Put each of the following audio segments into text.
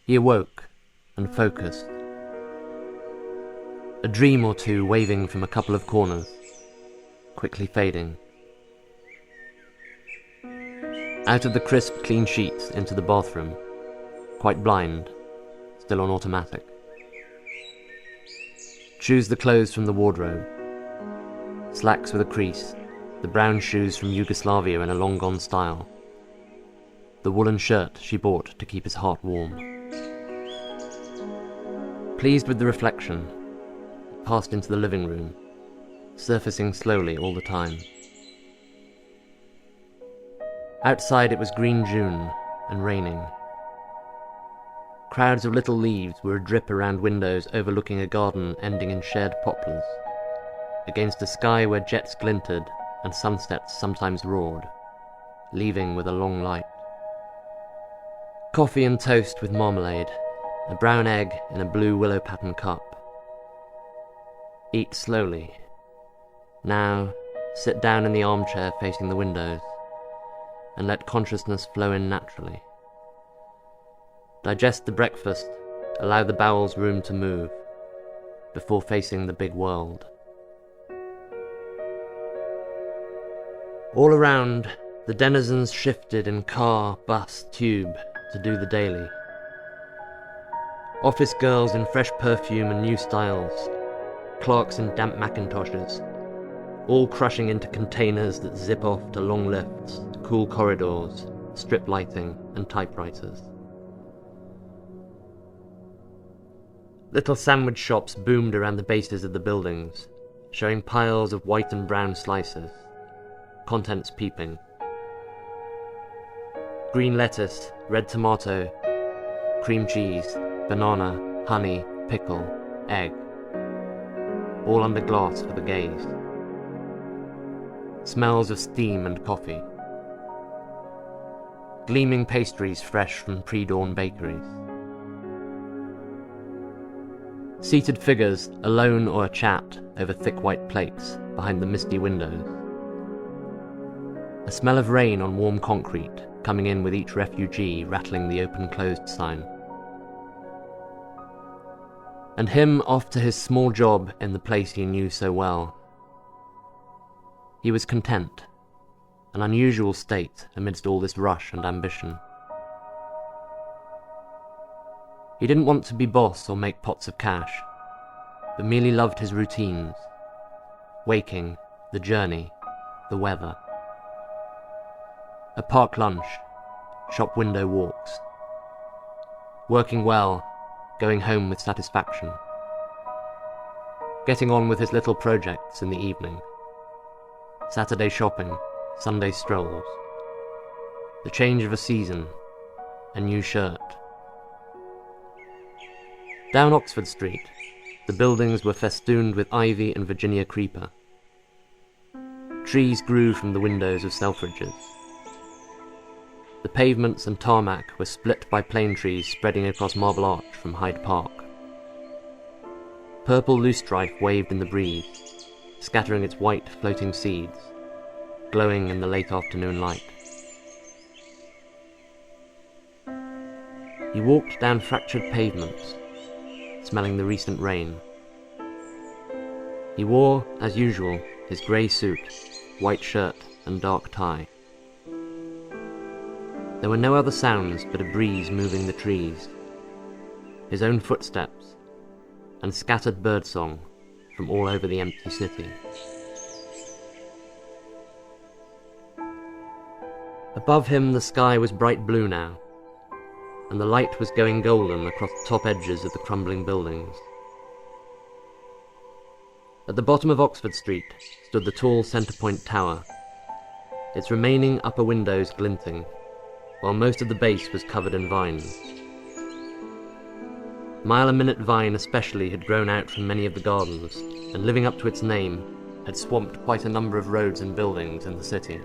He awoke and focused. A dream or two waving from a couple of corners, quickly fading. Out of the crisp, clean sheets into the bathroom, quite blind, still on automatic. Choose the clothes from the wardrobe. Slacks with a crease, the brown shoes from Yugoslavia in a long-gone style. The woolen shirt she bought to keep his heart warm. Pleased with the reflection, he passed into the living room, surfacing slowly all the time. Outside it was green June and raining. Crowds of little leaves were adrip around windows overlooking a garden ending in shared poplars, against a sky where jets glinted and sunsets sometimes roared, leaving with a long light. Coffee and toast with marmalade, a brown egg in a blue willow pattern cup. Eat slowly. Now, sit down in the armchair facing the windows, and let consciousness flow in naturally. Digest the breakfast, allow the bowels room to move, before facing the big world. All around, the denizens shifted in car, bus, tube to do the daily. Office girls in fresh perfume and new styles, clerks in damp Macintoshes, all crushing into containers that zip off to long lifts, cool corridors, strip lighting, and typewriters. Little sandwich shops boomed around the bases of the buildings, showing piles of white and brown slices, contents peeping. Green lettuce, red tomato, cream cheese, banana, honey, pickle, egg, all under glass for the gaze. Smells of steam and coffee. Gleaming pastries fresh from pre-dawn bakeries. Seated figures, alone or a chat, over thick white plates behind the misty windows. A smell of rain on warm concrete, coming in with each refugee rattling the open-closed sign. And him off to his small job in the place he knew so well. He was content, an unusual state amidst all this rush and ambition. He didn't want to be boss or make pots of cash, but merely loved his routines, waking, the journey, the weather. A park lunch, shop window walks. Working well, going home with satisfaction. Getting on with his little projects in the evening. Saturday shopping, Sunday strolls. The change of a season, a new shirt. Down Oxford Street, the buildings were festooned with ivy and Virginia creeper. Trees grew from the windows of Selfridges. The pavements and tarmac were split by plane trees spreading across Marble Arch from Hyde Park. Purple loosestrife waved in the breeze, scattering its white floating seeds, glowing in the late afternoon light. He walked down fractured pavements, smelling the recent rain. He wore, as usual, his grey suit, white shirt and dark tie. There were no other sounds but a breeze moving the trees, his own footsteps, and scattered birdsong from all over the empty city. Above him the sky was bright blue now, and the light was going golden across the top edges of the crumbling buildings. At the bottom of Oxford Street stood the tall Centrepoint Tower, its remaining upper windows glinting, while most of the base was covered in vines. Mile-a-minute vine especially had grown out from many of the gardens, and living up to its name, had swamped quite a number of roads and buildings in the city.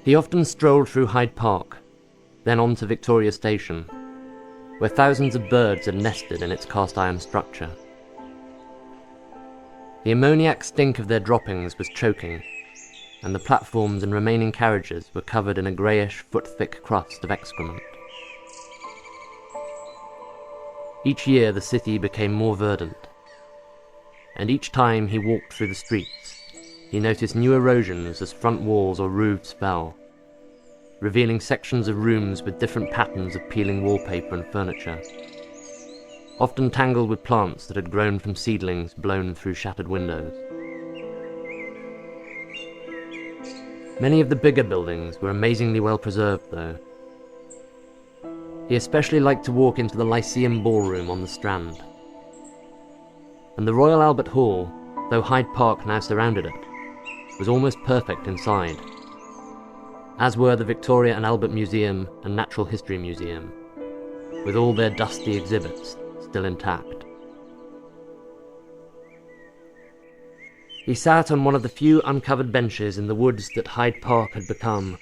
He often strolled through Hyde Park, then on to Victoria Station, where thousands of birds had nested in its cast-iron structure. The ammoniac stink of their droppings was choking, and the platforms and remaining carriages were covered in a greyish, foot-thick crust of excrement. Each year the city became more verdant, and each time he walked through the streets, he noticed new erosions as front walls or roofs fell, revealing sections of rooms with different patterns of peeling wallpaper and furniture, often tangled with plants that had grown from seedlings blown through shattered windows. Many of the bigger buildings were amazingly well preserved, though. He especially liked to walk into the Lyceum Ballroom on the Strand. And the Royal Albert Hall, though Hyde Park now surrounded it, was almost perfect inside, as were the Victoria and Albert Museum and Natural History Museum, with all their dusty exhibits still intact. He sat on one of the few uncovered benches in the woods that Hyde Park had become,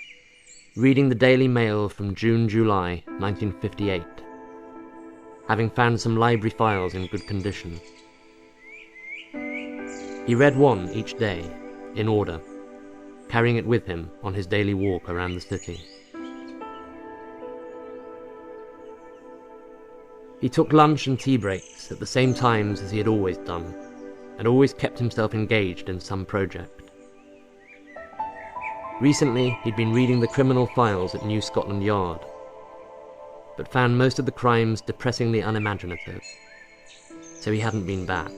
reading the Daily Mail from June-July 1958, having found some library files in good condition. He read one each day, in order, carrying it with him on his daily walk around the city. He took lunch and tea breaks at the same times as he had always done, and always kept himself engaged in some project. Recently, he'd been reading the criminal files at New Scotland Yard, but found most of the crimes depressingly unimaginative, so he hadn't been back.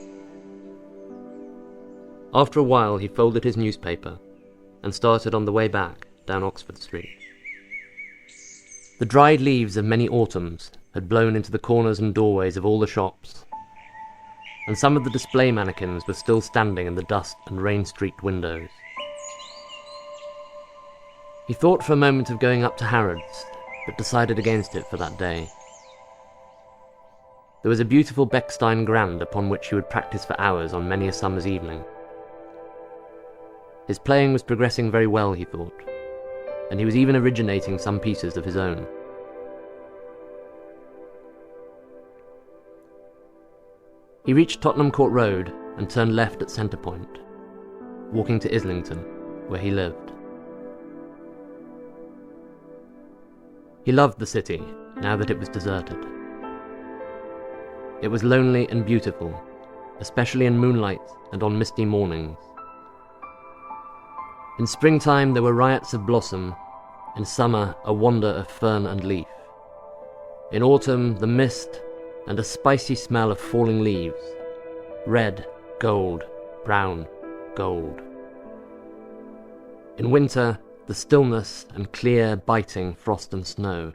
After a while, he folded his newspaper and started on the way back down Oxford Street. The dried leaves of many autumns had blown into the corners and doorways of all the shops, and some of the display mannequins were still standing in the dust and rain-streaked windows. He thought for a moment of going up to Harrods, but decided against it for that day. There was a beautiful Bechstein Grand upon which he would practice for hours on many a summer's evening. His playing was progressing very well, he thought, and he was even originating some pieces of his own. He reached Tottenham Court Road and turned left at Centre Point, walking to Islington, where he lived. He loved the city, now that it was deserted. It was lonely and beautiful, especially in moonlight and on misty mornings. In springtime there were riots of blossom, in summer a wonder of fern and leaf. In autumn the mist and a spicy smell of falling leaves, red, gold, brown, gold. In winter the stillness and clear, biting frost and snow.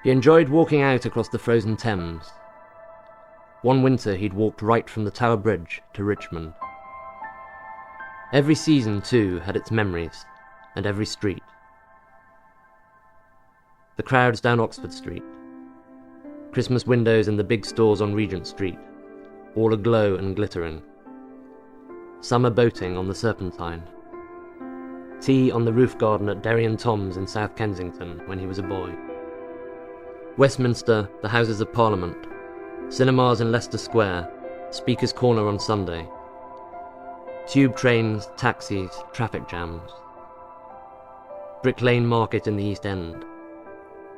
He enjoyed walking out across the frozen Thames. One winter he'd walked right from the Tower Bridge to Richmond. Every season, too, had its memories, and every street. The crowds down Oxford Street, Christmas windows in the big stores on Regent Street, all aglow and glittering. Summer boating on the Serpentine. Tea on the roof garden at Derry and Tom's in South Kensington when he was a boy. Westminster, the Houses of Parliament, cinemas in Leicester Square, Speaker's Corner on Sunday. Tube trains, taxis, traffic jams. Brick Lane Market in the East End.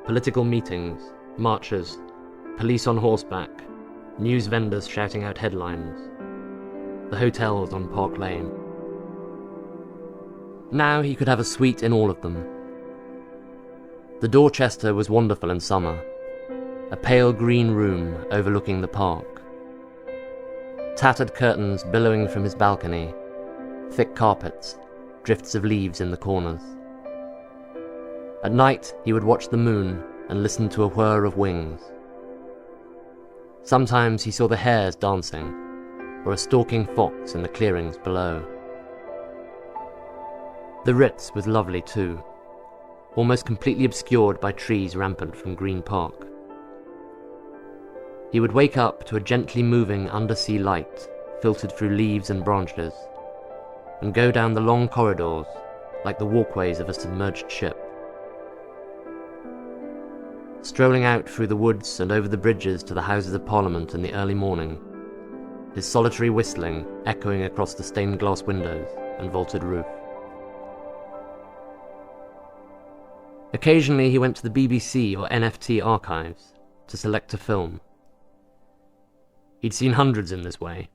Political meetings, marches, police on horseback, news vendors shouting out headlines. The hotels on Park Lane. Now he could have a suite in all of them. The Dorchester was wonderful in summer, a pale green room overlooking the park. Tattered curtains billowing from his balcony, thick carpets, drifts of leaves in the corners. At night he would watch the moon and listen to a whir of wings. Sometimes he saw the hares dancing, or a stalking fox in the clearings below. The Ritz was lovely too, almost completely obscured by trees rampant from Green Park. He would wake up to a gently moving undersea light filtered through leaves and branches, and go down the long corridors like the walkways of a submerged ship. Strolling out through the woods and over the bridges to the Houses of Parliament in the early morning, his solitary whistling echoing across the stained glass windows and vaulted roof. Occasionally he went to the BBC or NFT archives to select a film. He'd seen hundreds in this way,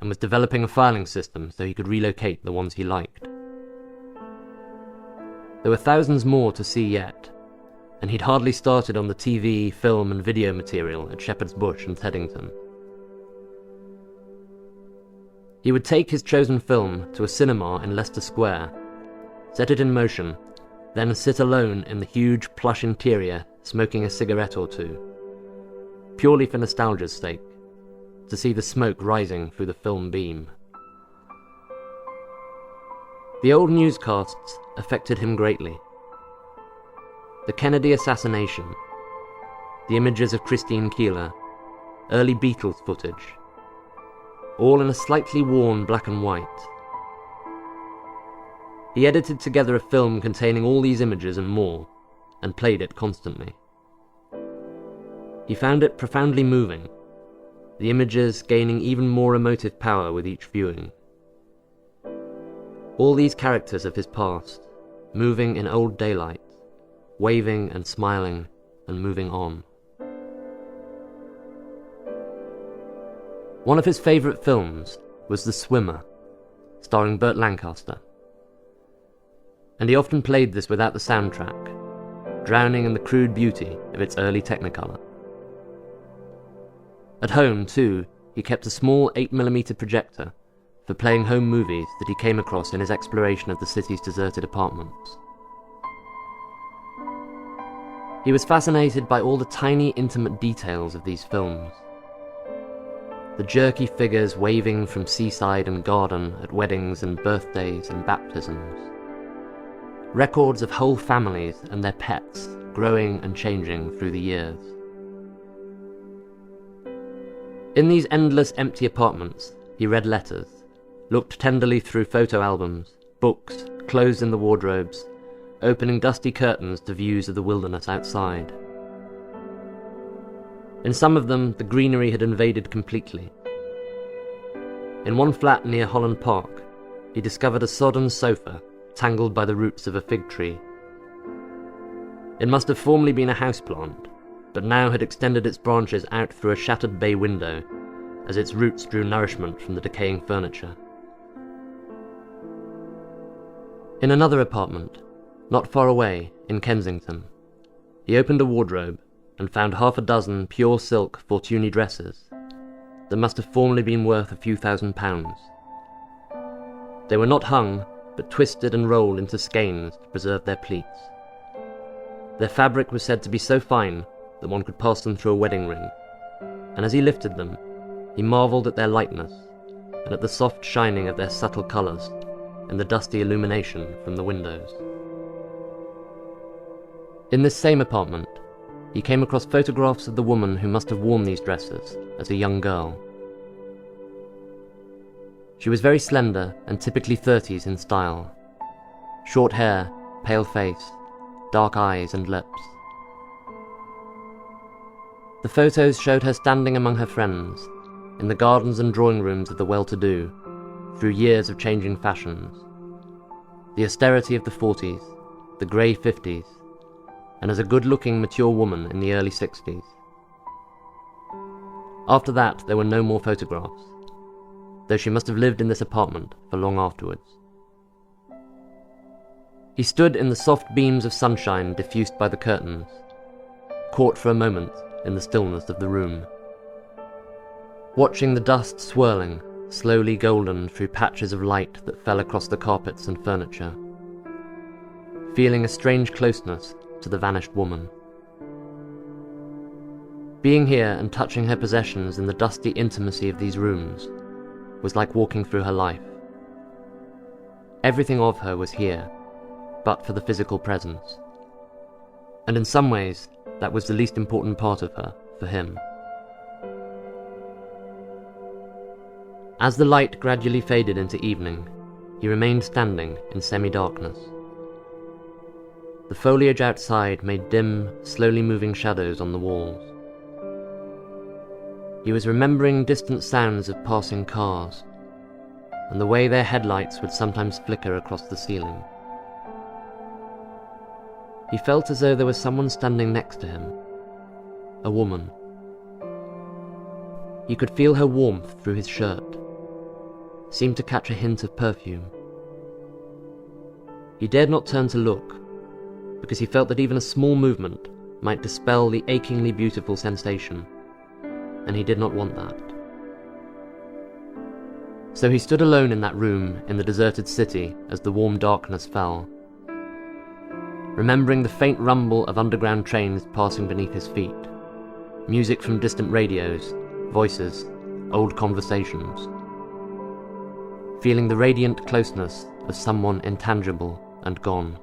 and was developing a filing system so he could relocate the ones he liked. There were thousands more to see yet, and he'd hardly started on the TV, film and video material at Shepherd's Bush and Teddington. He would take his chosen film to a cinema in Leicester Square, set it in motion, then sit alone in the huge plush interior smoking a cigarette or two, purely for nostalgia's sake, to see the smoke rising through the film beam. The old newscasts affected him greatly. The Kennedy assassination, the images of Christine Keeler, early Beatles footage, all in a slightly worn black and white. He edited together a film containing all these images and more, and played it constantly. He found it profoundly moving, the images gaining even more emotive power with each viewing. All these characters of his past, moving in old daylight, waving and smiling and moving on. One of his favourite films was The Swimmer, starring Burt Lancaster. And he often played this without the soundtrack, drowning in the crude beauty of its early Technicolor. At home, too, he kept a small 8mm projector for playing home movies that he came across in his exploration of the city's deserted apartments. He was fascinated by all the tiny, intimate details of these films. The jerky figures waving from seaside and garden at weddings and birthdays and baptisms. Records of whole families and their pets growing and changing through the years. In these endless empty apartments, he read letters, looked tenderly through photo albums, books, clothes in the wardrobes, opening dusty curtains to views of the wilderness outside. In some of them, the greenery had invaded completely. In one flat near Holland Park, he discovered a sodden sofa tangled by the roots of a fig tree. It must have formerly been a houseplant, but now had extended its branches out through a shattered bay window as its roots drew nourishment from the decaying furniture. In another apartment, not far away, in Kensington, he opened a wardrobe and found half a dozen pure silk Fortuny dresses that must have formerly been worth a few £1,000s. They were not hung, but twisted and rolled into skeins to preserve their pleats. Their fabric was said to be so fine that one could pass them through a wedding ring, and as he lifted them, he marvelled at their lightness and at the soft shining of their subtle colours and the dusty illumination from the windows. In this same apartment, he came across photographs of the woman who must have worn these dresses as a young girl. She was very slender and typically 30s in style. Short hair, pale face, dark eyes and lips. The photos showed her standing among her friends, in the gardens and drawing rooms of the well-to-do, through years of changing fashions. The austerity of the 40s, the grey 50s, and as a good-looking, mature woman in the early 60s. After that, there were no more photographs, though she must have lived in this apartment for long afterwards. He stood in the soft beams of sunshine diffused by the curtains, caught for a moment in the stillness of the room, watching the dust swirling, slowly golden through patches of light that fell across the carpets and furniture, feeling a strange closeness to the vanished woman. Being here and touching her possessions in the dusty intimacy of these rooms was like walking through her life. Everything of her was here, but for the physical presence. And in some ways, that was the least important part of her, for him. As the light gradually faded into evening, he remained standing in semi-darkness. The foliage outside made dim, slowly moving shadows on the walls. He was remembering distant sounds of passing cars, and the way their headlights would sometimes flicker across the ceiling. He felt as though there was someone standing next to him, a woman. He could feel her warmth through his shirt, seemed to catch a hint of perfume. He dared not turn to look, because he felt that even a small movement might dispel the achingly beautiful sensation, and he did not want that. So he stood alone in that room in the deserted city as the warm darkness fell, remembering the faint rumble of underground trains passing beneath his feet, music from distant radios, voices, old conversations, feeling the radiant closeness of someone intangible and gone.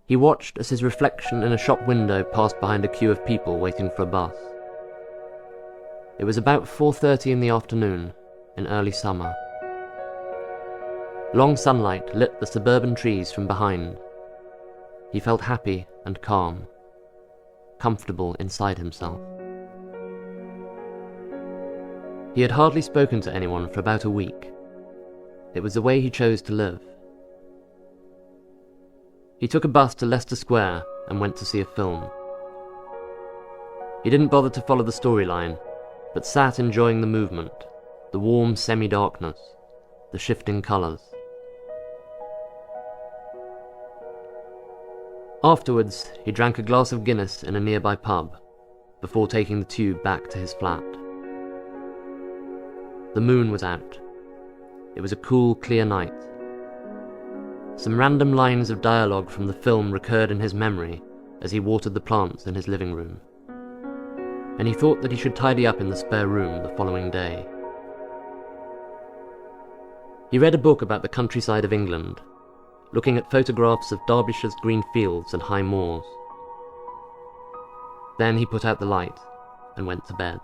He watched as his reflection in a shop window passed behind a queue of people waiting for a bus. It was about 4:30 in the afternoon, in early summer. Long sunlight lit the suburban trees from behind. He felt happy and calm, comfortable inside himself. He had hardly spoken to anyone for about a week. It was the way he chose to live. He took a bus to Leicester Square and went to see a film. He didn't bother to follow the storyline, but sat enjoying the movement, the warm semi-darkness, the shifting colours. Afterwards, he drank a glass of Guinness in a nearby pub, before taking the tube back to his flat. The moon was out. It was a cool, clear night. Some random lines of dialogue from the film recurred in his memory as he watered the plants in his living room, and he thought that he should tidy up in the spare room the following day. He read a book about the countryside of England, looking at photographs of Derbyshire's green fields and high moors. Then he put out the light and went to bed.